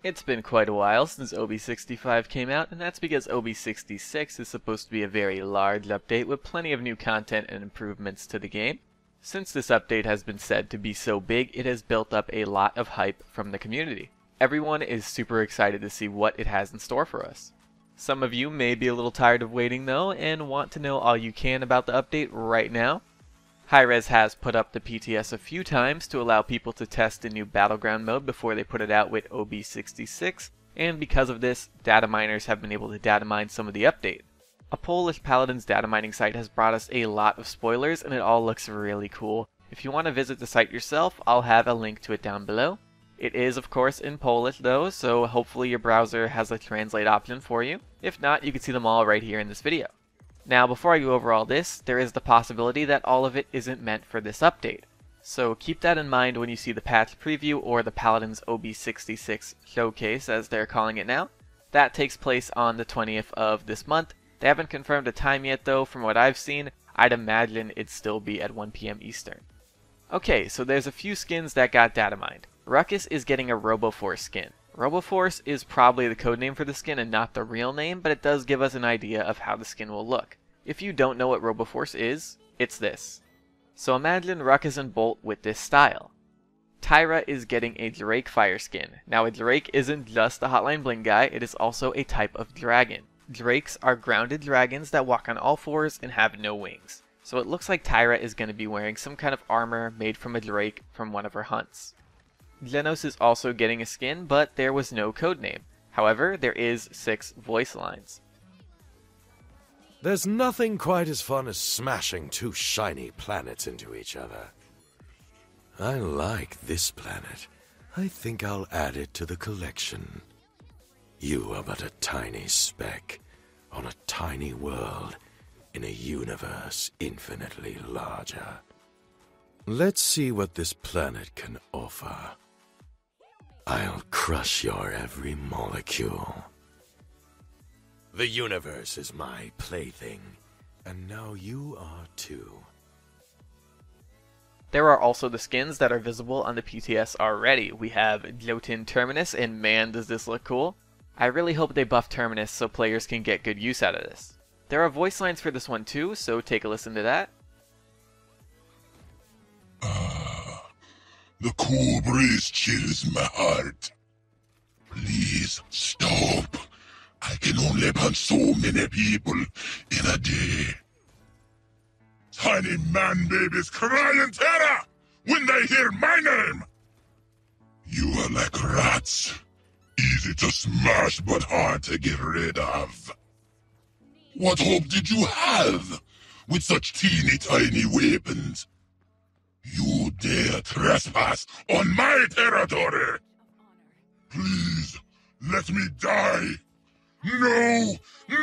It's been quite a while since OB65 came out, and that's because OB66 is supposed to be a very large update with plenty of new content and improvements to the game. Since this update has been said to be so big, it has built up a lot of hype from the community. Everyone is super excited to see what it has in store for us. Some of you may be a little tired of waiting though, and want to know all you can about the update right now. Hi-Rez has put up the PTS a few times to allow people to test the new Battleground mode before they put it out with OB66, and because of this, data miners have been able to data mine some of the update. A Polish Paladins data mining site has brought us a lot of spoilers, and it all looks really cool. If you want to visit the site yourself, I'll have a link to it down below. It is of course in Polish though, so hopefully your browser has a translate option for you. If not, you can see them all right here in this video. Now, before I go over all this, there is the possibility that all of it isn't meant for this update. So keep that in mind when you see the patch preview or the Paladins OB66 showcase as they're calling it now. That takes place on the 20th of this month. They haven't confirmed a time yet though. From what I've seen, I'd imagine it'd still be at 1 PM Eastern. Okay, so there's a few skins that got data mined. Ruckus is getting a RoboForce skin. RoboForce is probably the codename for the skin and not the real name, but it does give us an idea of how the skin will look. If you don't know what RoboForce is, it's this. So imagine Ruckus and Bolt with this style. Tyra is getting a Drake fire skin. Now a Drake isn't just a Hotline Bling guy, it is also a type of dragon. Drakes are grounded dragons that walk on all fours and have no wings. So it looks like Tyra is going to be wearing some kind of armor made from a Drake from one of her hunts. Genos is also getting a skin, but there was no codename. However, there is 6 voice lines. There's nothing quite as fun as smashing 2 shiny planets into each other. I like this planet. I think I'll add it to the collection. You are but a tiny speck on a tiny world in a universe infinitely larger. Let's see what this planet can offer. I'll crush your every molecule. The universe is my plaything, and now you are too. There are also the skins that are visible on the PTS already. We have Jotun Terminus, and man does this look cool. I really hope they buff Terminus so players can get good use out of this. There are voice lines for this one too, so take a listen to that. The cool breeze chills my heart. Please stop. I can only punch so many people in a day. Tiny man babies cry in terror when they hear my name. You are like rats. Easy to smash but hard to get rid of. What hope did you have with such teeny tiny weapons? You dare trespass on my territory! Please, let me die! No! No!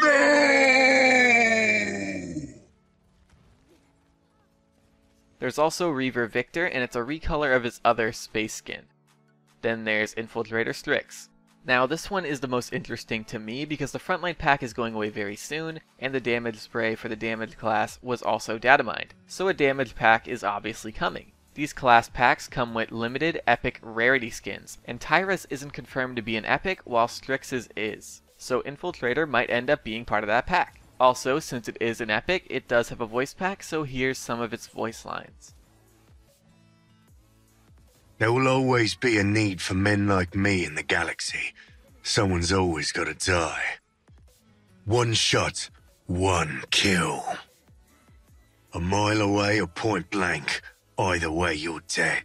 There's also Reaver Victor, and it's a recolor of his other space skin. Then there's Infiltrator Strix. Now this one is the most interesting to me because the frontline pack is going away very soon, and the damage spray for the damage class was also data mined. So a damage pack is obviously coming. These class packs come with limited epic rarity skins, and Tyra's isn't confirmed to be an epic while Strix's is. So Infiltrator might end up being part of that pack. Also, since it is an epic, it does have a voice pack, so here's some of its voice lines. There will always be a need for men like me in the galaxy. Someone's always got to die. 1 shot, 1 kill. A mile away or point blank, either way you're dead.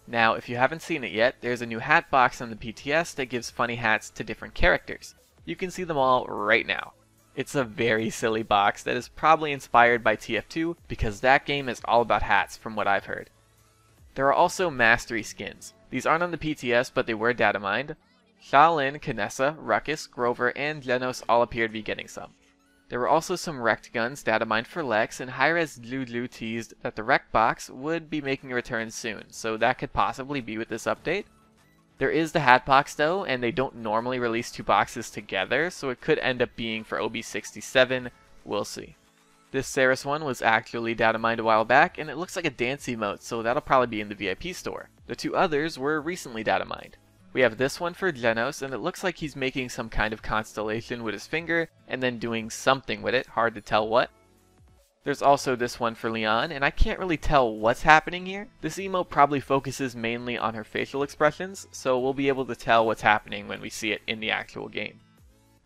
Now, if you haven't seen it yet, there's a new hat box on the PTS that gives funny hats to different characters. You can see them all right now. It's a very silly box that is probably inspired by TF2 because that game is all about hats from what I've heard. There are also mastery skins. These aren't on the PTS but they were data mined. Shaolin, Kinessa, Ruckus, Grover, and Genos all appear to be getting some. There were also some wrecked guns data mined for Lex, and Hi-Rez Lulu teased that the wrecked box would be making a return soon, so that could possibly be with this update. There is the hat box though, and they don't normally release 2 boxes together, so it could end up being for OB67, we'll see. This Saris one was actually data mined a while back, and it looks like a dance emote, so that'll probably be in the VIP store. The two others were recently datamined. We have this one for Genos, and it looks like he's making some kind of constellation with his finger, and then doing something with it, hard to tell what. There's also this one for Leon, and I can't really tell what's happening here. This emote probably focuses mainly on her facial expressions, so we'll be able to tell what's happening when we see it in the actual game.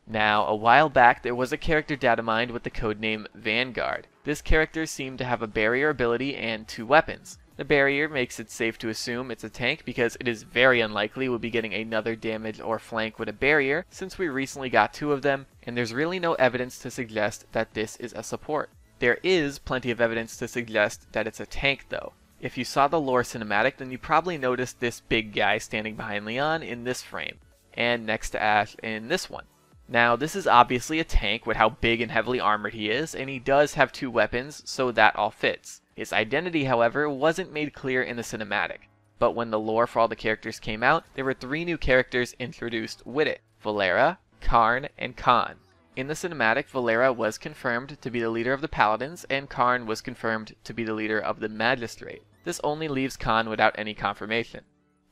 Now, a while back there was a character datamined with the codename Vanguard. This character seemed to have a barrier ability and 2 weapons. The barrier makes it safe to assume it's a tank because it is very unlikely we'll be getting another damage or flank with a barrier since we recently got 2 of them, and there's really no evidence to suggest that this is a support. There is plenty of evidence to suggest that it's a tank though. If you saw the lore cinematic, then you probably noticed this big guy standing behind Leon in this frame, and next to Ash in this one. Now this is obviously a tank with how big and heavily armored he is, and he does have 2 weapons, so that all fits. His identity, however, wasn't made clear in the cinematic. But when the lore for all the characters came out, there were 3 new characters introduced with it: Valera, Karn, and Khan. In the cinematic, Valera was confirmed to be the leader of the Paladins, and Karn was confirmed to be the leader of the Magistrate. This only leaves Khan without any confirmation.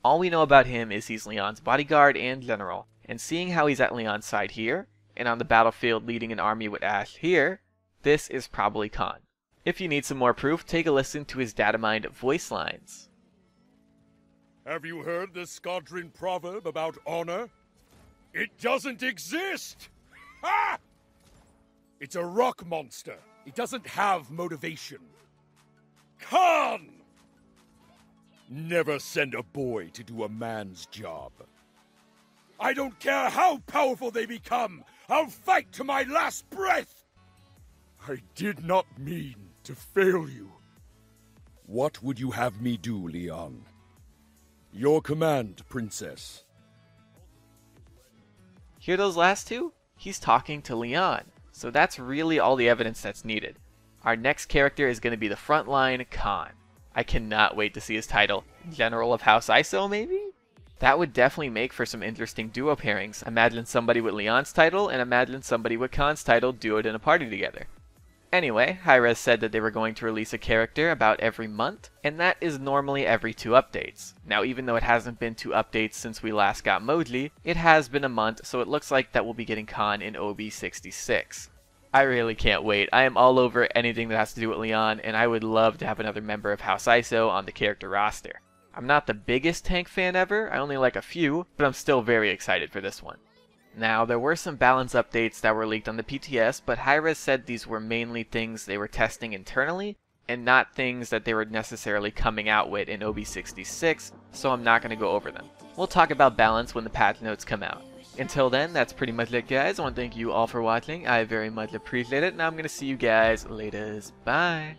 All we know about him is he's Leon's bodyguard and general, and seeing how he's at Leon's side here, and on the battlefield leading an army with Ash here, this is probably Khan. If you need some more proof, take a listen to his datamined voice lines. Have you heard the Squadron proverb about honor? It doesn't exist! Ha! It's a rock monster. It doesn't have motivation. Khan! Never send a boy to do a man's job. I don't care how powerful they become. I'll fight to my last breath. I did not mean to fail you. What would you have me do, Leon? Your command, Princess. Hear those last 2? He's talking to Leon, so that's really all the evidence that's needed. Our next character is going to be the frontline Khan. I cannot wait to see his title. General of House ISO, maybe? That would definitely make for some interesting duo pairings. Imagine somebody with Leon's title, and imagine somebody with Khan's title duoed in a party together. Anyway, Hi-Rez said that they were going to release a character about every month, and that is normally every 2 updates. Now even though it hasn't been 2 updates since we last got Mowgli, it has been a month, so it looks like that we'll be getting Khan in OB66. I really can't wait. I am all over anything that has to do with Leon, and I would love to have another member of House ISO on the character roster. I'm not the biggest tank fan ever, I only like a few, but I'm still very excited for this one. Now, there were some balance updates that were leaked on the PTS, but Hi-Rez said these were mainly things they were testing internally, and not things that they were necessarily coming out with in OB66, so I'm not going to go over them. We'll talk about balance when the patch notes come out. Until then, that's pretty much it, guys. I want to thank you all for watching. I very much appreciate it, and I'm going to see you guys later. Bye!